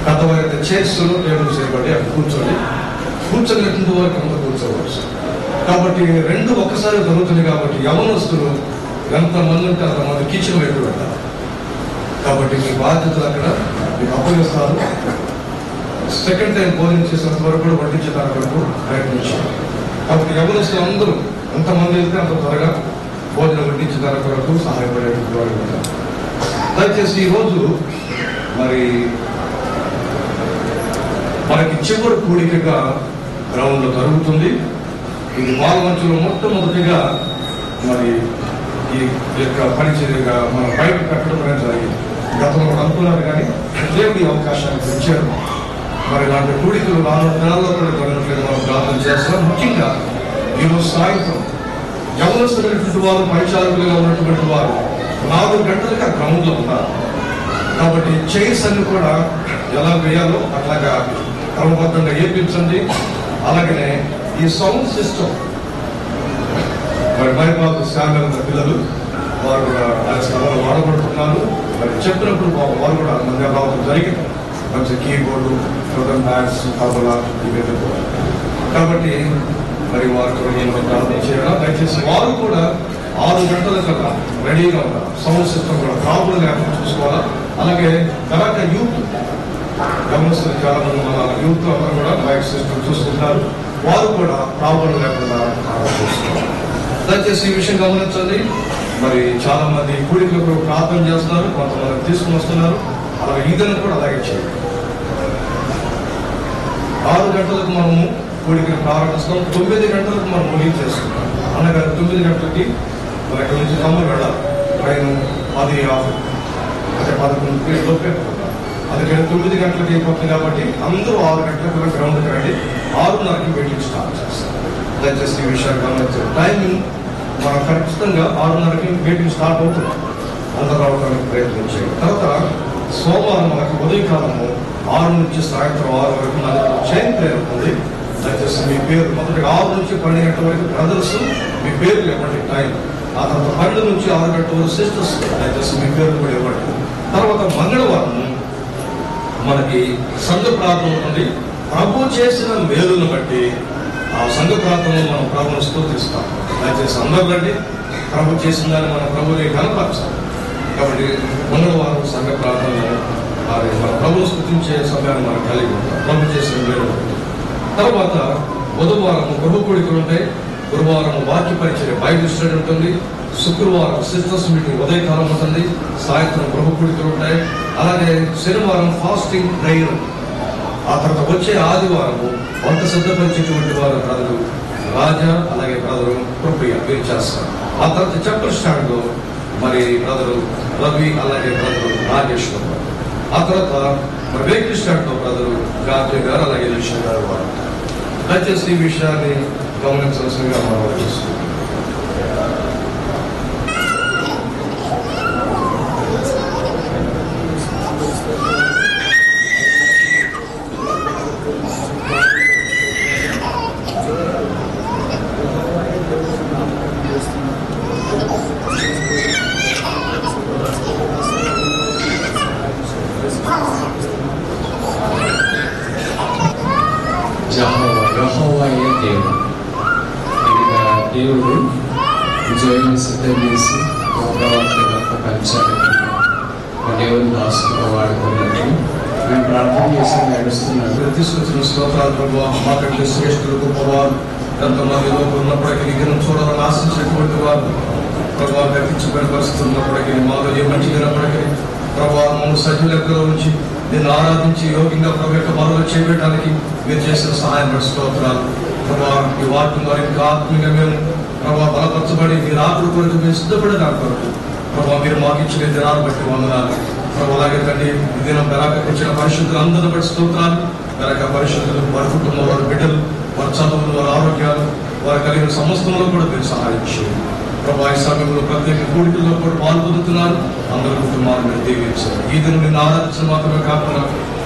పెద్దవారి చైర్స్లో టేబుల్స్ చేయబడి అక్కడ కూర్చొని వరకు అంతా కూర్చోవచ్చు. కాబట్టి రెండు ఒక్కసారి జరుగుతుంది. కాబట్టి యవనస్తులు ఎంతమంది ఉంటే అంతమంది కిచెన్ వైపు పెట్టాలి. కాబట్టి మీ బాధ్యతలు అక్కడ మీకు అప్పగిస్తారు. సెకండ్ టైం భోజనం చేసినంత వరకు కూడా వడ్డించడానికి వరకు ప్రయత్నించాలి. కాబట్టి యవనస్తులు అందరూ ఎంతమంది వెళ్తే అంత త్వరగా భోజనం వడ్డించడానికి వరకు సహాయపడేటువంటి వారు ఉంటారు. దయచేసి ఈరోజు మరి మనకి చివరి కూడికగా గ్రౌండ్లో జరుగుతుంది. ఇది పాలమంచులో మొట్టమొదటిగా మరి ఈ యొక్క పరిచర్యగా మన బయట కట్టడం అనేది జరిగింది. గతంలో కూడా అనుకున్నారు, కానీ దేవుడి అవకాశాన్ని ఇచ్చారు. మరి ఇలాంటి కూడికలు రానున్న నెలల్లో కూడా జరగట్లేదు. మనం ప్రార్థన చేస్తున్నాం. ముఖ్యంగా ఈరోజు సాయంత్రం యవనస్తున్నటువంటి వారు, పరిచారకులుగా ఉన్నటువంటి వారు 4 గంటలుగా గ్రౌండ్లో ఉన్నారు. కాబట్టి చైర్స్ అన్ని కూడా ఎలా వేయాలో అట్లాగా క్రమబద్ధంగా వేయించండి. అలాగనే ఈ సౌండ్ సిస్టమ్ మరి మైబాబు శామ్యుల్ పిల్లలు వారు కూడా ఆ స్థలంలో వాడబడుతున్నారు. మరి చెప్పినప్పుడు వారు కూడా మంది రావడం జరిగింది. మంచి కీబోర్డు, ప్రొడక్ట్ బ్యాగ్స్, తబలా ఇవన్నీ కూడా. కాబట్టి మరి వారు కూడా నేను ప్రార్థన చేయడం. దయచేసి వారు కూడా 6 గంటల కల్లా రెడీగా ఉన్నారు. సౌండ్ సిస్టమ్ కూడా ప్రాబ్లం లేకుండా చూసుకోవాలా. అలాగే తర్వాత యూత్ గమనిస్తున్న చాలా మంది మన యూత్ అందరూ కూడా మైక్ సిస్టమ్ చూసుకుంటారు. వారు కూడా ప్రాబ్లం లేకుండా చూసుకోవాలి. దయచేసి ఈ విషయం గమనించండి. మరి చాలా మంది కూడికలకు ప్రార్థన చేస్తున్నారు, కొంతమంది తీసుకుని వస్తున్నారు. అలాగే ఈదను కూడా అలాగే చేయాలి. 6 గంటలకు మనము కూడికను ప్రారంభిస్తాం. 9 గంటలకు మనం ముగింపు చేసుకుంటాం. అనగా 9 గంటలకి మన ఇక్కడ నుంచి ఖమ్మం వెళ్ళాలి. ట్రైన్ 11 లోపే అందుకని 9 గంటలకి అయిపోతుంది. కాబట్టి అందరూ 6 గంటలకు గ్రౌండ్కి రండి. 6:30కి మీటింగ్ స్టార్ట్ చేస్తాం. దయచేసి ఈ విషయాన్ని గమనించారు. టైమింగ్ మనం ఖచ్చితంగా 6:30కి మీటింగ్ స్టార్ట్ అవుతుంది. అందరూ రావడానికి ప్రయత్నం చేయండి. తర్వాత సోమవారం మనకు ఉదయకాలము 6 నుంచి సాయంత్రం 6 వరకు మనకు చైన్ ప్రేయర్ ఉంటుంది. దయచేసి మీ పేరు మొదటిగా 6 నుంచి 12 గంటల వరకు బ్రదర్స్ మీ పేర్లు ఇవ్వండి టైం. ఆ తర్వాత 12 నుంచి 6 గంటల వరకు సిస్టర్స్ దయచేసి మీ పేర్లు కూడా ఇవ్వండి. తర్వాత మంగళవారం మనకి సంఘ ప్రార్థన ఉంటుంది. ప్రభు చేసిన మేలును బట్టి ఆ సంఘ ప్రార్థనలో మనం ప్రభుని స్తుతిస్తాం. దయచేసి అందరూ రండి. ప్రభు చేసిన దాన్ని మనం ప్రభుని కనపరచాలి. కాబట్టి మంగళవారం సంఘ ప్రార్థనలో మన ప్రభుని స్తుతించే సమయాన్ని మనం కలిగి ఉంటాం. ప్రభు చేసిన మేలు. తర్వాత బుధవారం ప్రభు కూడికలు ఉంటాయి. గురువారం వాక్య పరిచయం బైబిల్ స్టడీ ఉంటుంది. శుక్రవారం సిస్టర్స్ మీటింగ్ ఉదయకాలం ఉంటుంది. సాయంత్రం ప్రభు కూడికలు ఉంటాయి. అలాగే శనివారం ఫాస్టింగ్ ప్రేయర్. ఆ తర్వాత వచ్చే ఆదివారము వంట సిద్ధపరిచేటువంటి వారు బ్రదరు రాజా, అలాగే బ్రదరు కృపయ్య వీరు చేస్తారు. ఆ తర్వాత చెప్పల్ స్టాండ్లో మరి బ్రదరు రవి, అలాగే బ్రదరు నాగేశ్వర్. ఆ తర్వాత మరి వెహికల్ స్టాండ్లో బ్రదరు గాంధీ గారు, అలాగే ఎలిషన్ గారు వారు. దయచేసి ఈ విషయాన్ని గమనించాల్సిందిగా మనం చూస్తున్నాం. యెహోవాయే దేవుడు. దేవుడు జోయిని సిద్ధం చేసి ప్రవర్తగా పంచాలని దేవుని దాసుగా వాడుకున్నట్టు మేము ప్రార్థన చేసి నడుస్తున్నాను. తీసుకొచ్చిన స్తోత్రాలు ప్రభు. మాకంటే శ్రేష్ఠులు గొప్పవారు ఎంతమంది లోపల ఉన్నప్పటికీ విగ్రహం చూడాలని ఆశించేటువంటి వారు ప్రభావ గతించబడిన పరిస్థితులు ఉన్నప్పటికీ, మాలో ఏ మంచి దినప్పటికీ ప్రభావ మమ్మల్ని సజీవుల ఎక్కడో నుంచి నేను ఆరాధించి యోగ్యంగా ప్రభు యొక్క మనలో చేపట్టడానికి మీరు చేసిన సహాయం పడి స్తోత్రాలు ప్రభావ. ఈ వాక్యం ద్వారా ఇంకా ఆత్మీయంగా మేము ప్రభావ బలపరచబడి మీరు ఆకుడు కొరకు మేము సిద్ధపడే దాని కొరకు ప్రభావ మీరు మాకు ఇచ్చిన దినాన్ని బట్టి వందనాలు ప్రభు. అలాగే తండ్రి ఈ దినం బెరాకకు వచ్చిన పరిశుద్ధులు అందరూ బట్టి స్తోత్రాలు. బెరాక పరిశుద్ధులు, వారి కుటుంబం, వారి బిడ్డలు, వారి చదువులు, వారి ఆరోగ్యాలు, వారు కలిగిన సమస్తంలో కూడా మీరు సహాయం చేయండి ప్రభా. ఈ సమయంలో ప్రత్యేక కూడికల్లో కూడా పాల్గొంటున్నారు. అందరి కుటుంబాలను మీరు దీవించారు. ఈ దినం నిన్ను ఆరాధించడం మాత్రమే కాకుండా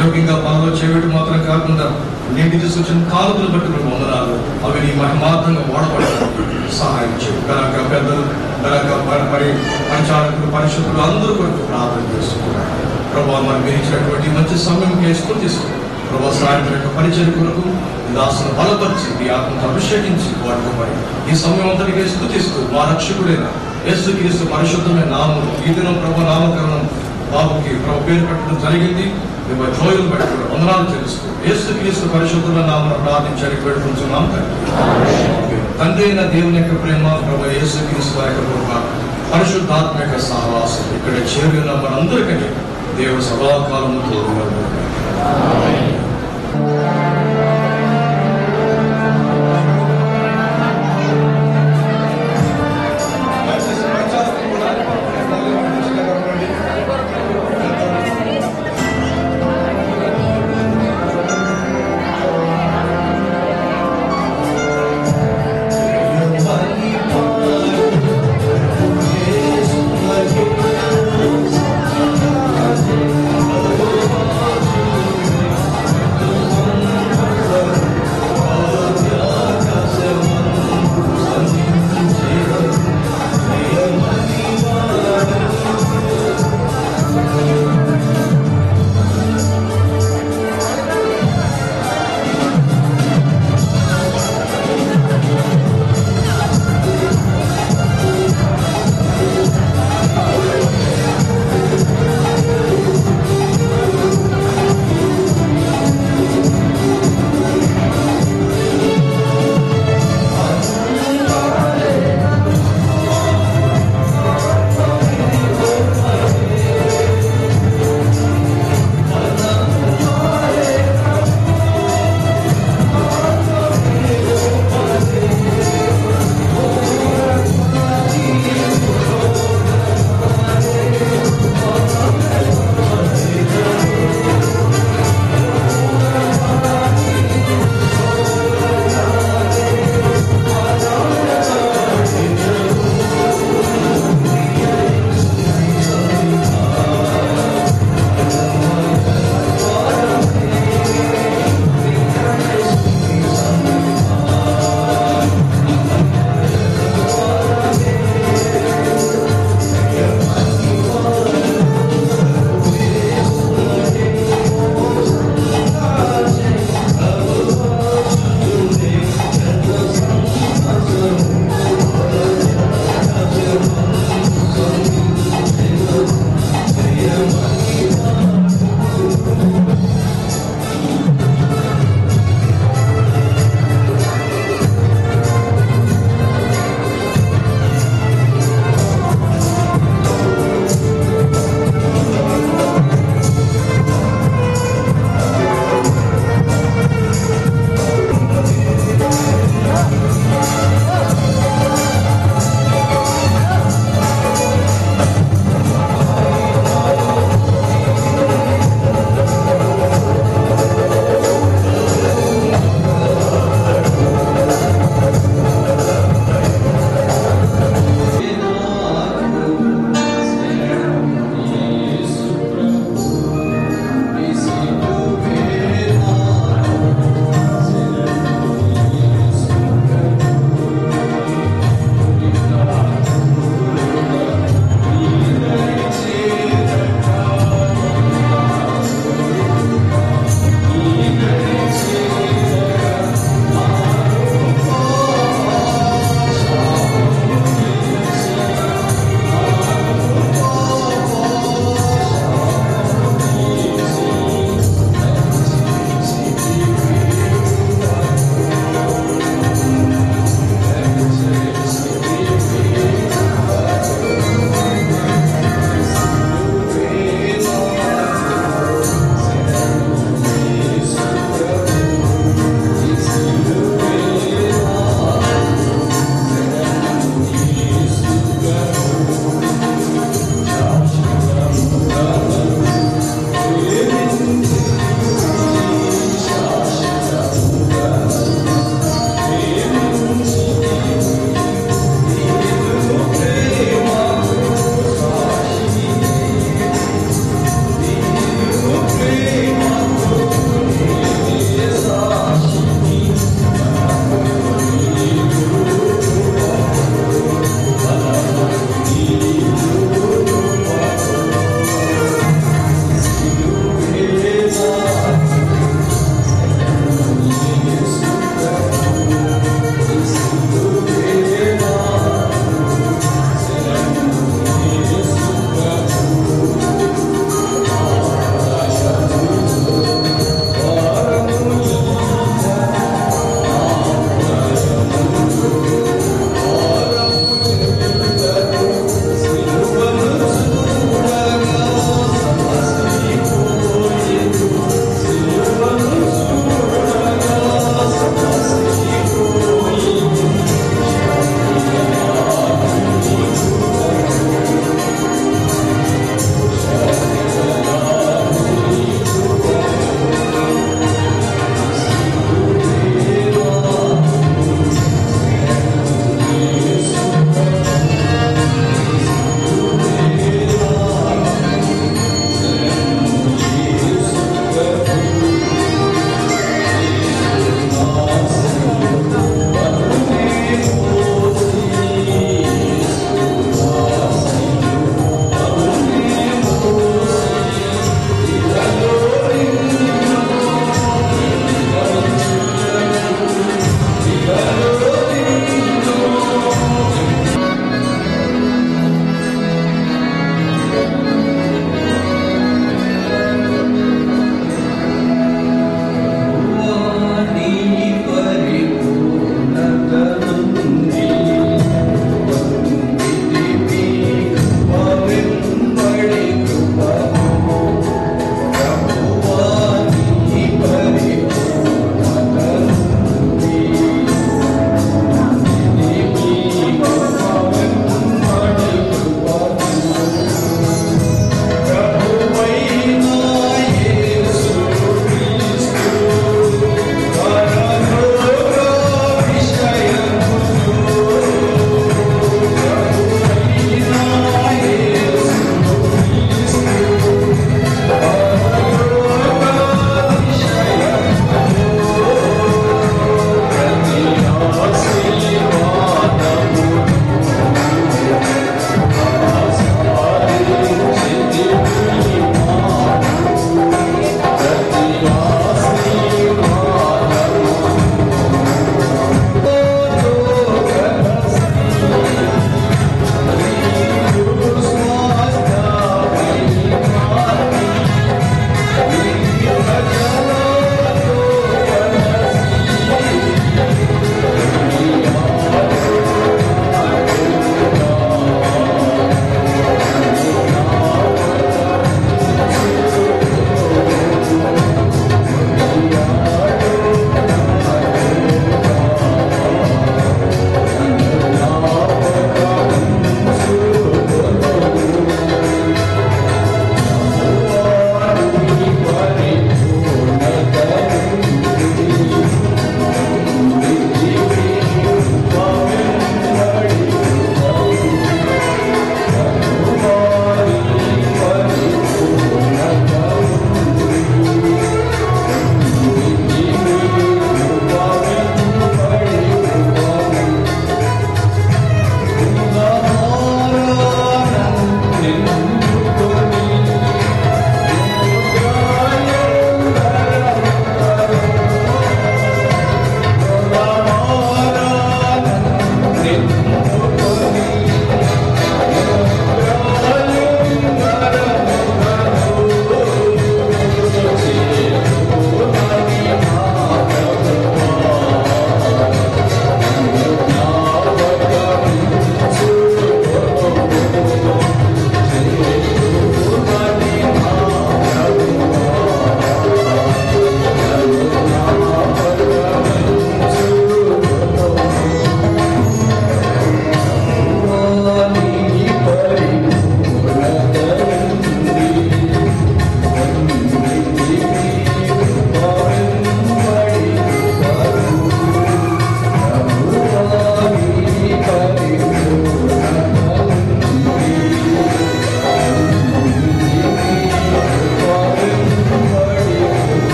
యోగ్యంగా పనులు చేయడం మాత్రమే కాకుండా నీటి తీసుకొచ్చిన కాలువలు బట్టి మేము వందనాలు. అవి నీ మహిమార్థంగా వాడబడడానికి సహాయం చేయండి. కనుక పెద్దలు, కనుక మరి పరిచారకులు, పరిశుద్ధులు అందరూ కొరకు ప్రార్థన చేస్తున్నారు ప్రభావ. మరి మీరు ఇచ్చినటువంటి మంచి సమయం చేసుకుని తీసుకున్నారు ప్రభావ. సాయంత్రం యొక్క పరిచయం కొరకు దాసును బలపరిచి మీ ఆత్మను అభిషేకించి వాడుకోమని ఈ సమయం అంతటికి స్తుతిస్తూ మా రక్షకుడైన యేసుక్రీస్తు పరిశుద్ధమైన నామములో ఈ దినం ప్రభు నామకరణం బాబుకి ప్రభు పేరు పెట్టడం జరిగింది. మేము జోయులు బట్టి వందనాలు తెలుస్తూ యేసుక్రీస్తు పరిశుద్ధమైన నామమున ప్రార్థించడానికి పెట్టుకుంటున్నాం. తండ్రి అయిన దేవుని యొక్క ప్రేమ, ప్రభు యేసుక్రీస్తు వారి యొక్క కృప, పరిశుద్ధాత్మ యొక్క సహవాసం ఇక్కడ చేరిన మనందరికీ దేవుడు సదాకాలము తోడుగా ఉండాలి. Thank you.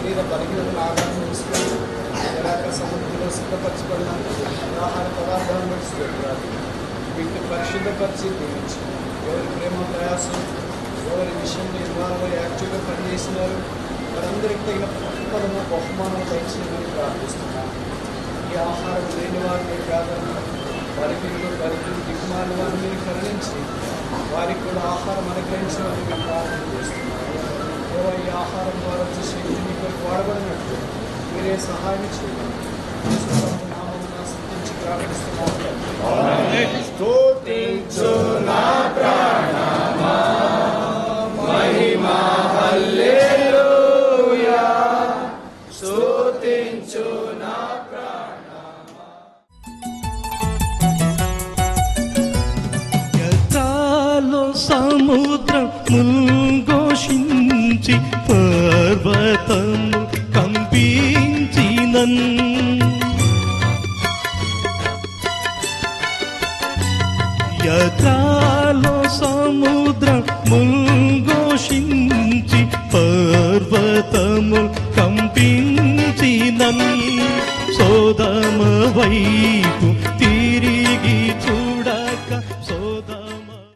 శరీర బలహీనతను ఆధారం చేసుకొని సముద్రంలో సిద్ధపరచబడిన ఆహార పదార్థాలను నడుచుకుంటున్నారు. వీటిని పరిశుద్ధపరిచి దీవించి ఎవరి ప్రేమ ప్రయాసం ఎవరి విషయంలో ఇన్వాల్వ్ యాక్టివ్గా పనిచేసినారు వారందరికీ తగిన ప్రతిఫలము బహుమానం దయచేయమని ప్రార్థిస్తున్నాను. ఈ ఆహారం లేని వారిని కాదని బలిపిల్లు దిగుమాల వారిని మీరు కరుణించి వారికి కూడా ఆహారం అనుగ్రహించమని మేము ప్రార్థన చేస్తున్నాము. ఈ ఆహారం ద్వారా వచ్చే శక్తి మీకు వాడబడినట్లు మీరే సహాయం చేయండి. నామమున స్తుతించి ప్రార్థిస్తున్నాము. స్తుతించు నా ప్రాణమా మహిమా హల్లెలూయా. స్తుతించు నా ప్రాణమా. యథాలో సముద్రం ముంఘోషించి పర్వతము కంపించినన్ యథాలో సముద్రం ముంఘోషించి పర్వతము కంపించినన్ సోదమ వైపు